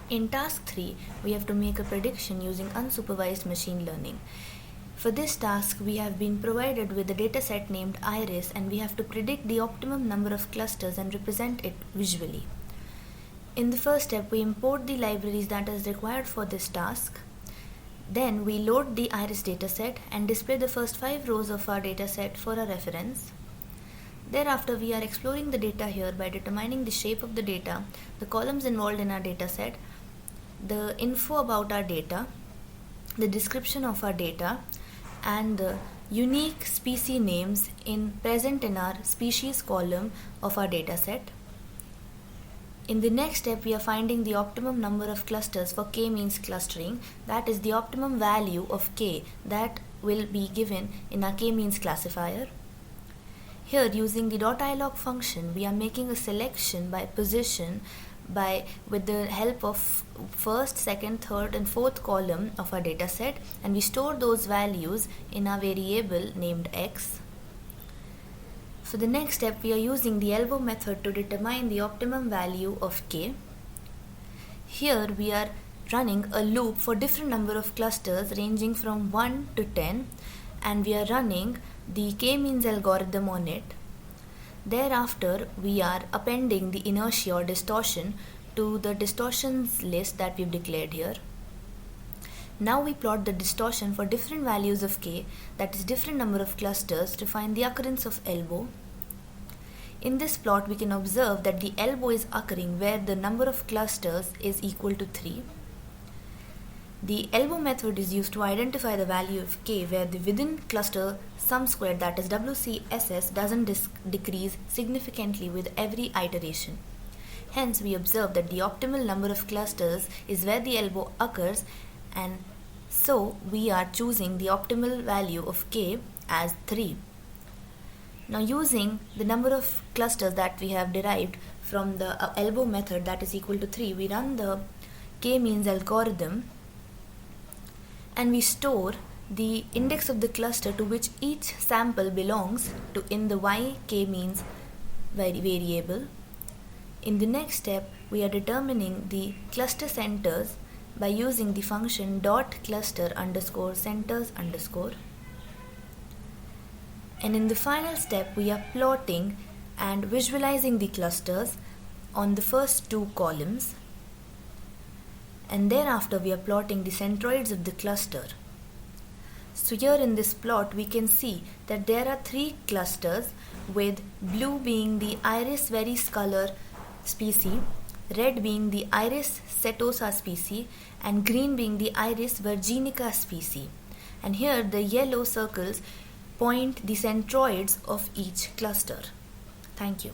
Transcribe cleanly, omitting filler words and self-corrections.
In task 3, we have to make a prediction using unsupervised machine learning. For this task, we have been provided with a dataset named iris, and we have to predict the optimum number of clusters and represent it visually. In the first step, we import the libraries that is required for this task. Then we load the iris dataset and display the first 5 rows of our dataset for a reference. Thereafter, we are exploring the data here by determining the shape of the data, the columns involved in our dataset, the info about our data, the description of our data, and the unique species names present in our species column of our dataset. In the next step, we are finding the optimum number of clusters for k-means clustering, that is the optimum value of k that will be given in our k-means classifier. Here, using the .ilog function, we are making a selection by position with the help of first, second, third and fourth column of our dataset, and we store those values in our variable named x. For the next step, we are using the elbow method to determine the optimum value of k. Here we are running a loop for different number of clusters ranging from 1 to 10, and we are running the k-means algorithm on it. Thereafter, we are appending the inertia or distortion to the distortions list that we've declared here. Now we plot the distortion for different values of k, that is different number of clusters, to find the occurrence of elbow. In this plot, we can observe that the elbow is occurring where the number of clusters is equal to 3. The elbow method is used to identify the value of k where the within cluster sum squared, that is WCSS, doesn't decrease significantly with every iteration. Hence, we observe that the optimal number of clusters is where the elbow occurs, and so we are choosing the optimal value of k as 3. Now, using the number of clusters that we have derived from the elbow method, that is equal to 3, we run the k-means algorithm and we store the index of the cluster to which each sample belongs to in the k-means variable. In the next step, we are determining the cluster centers by using the function .cluster_centers_. And in the final step, we are plotting and visualizing the clusters on the first 2 columns. And thereafter, we are plotting the centroids of the cluster. So here in this plot, we can see that there are 3 clusters, with blue being the Iris veriscolor species, red being the Iris setosa species, and green being the Iris virginica species. And here the yellow circles point the centroids of each cluster. Thank you.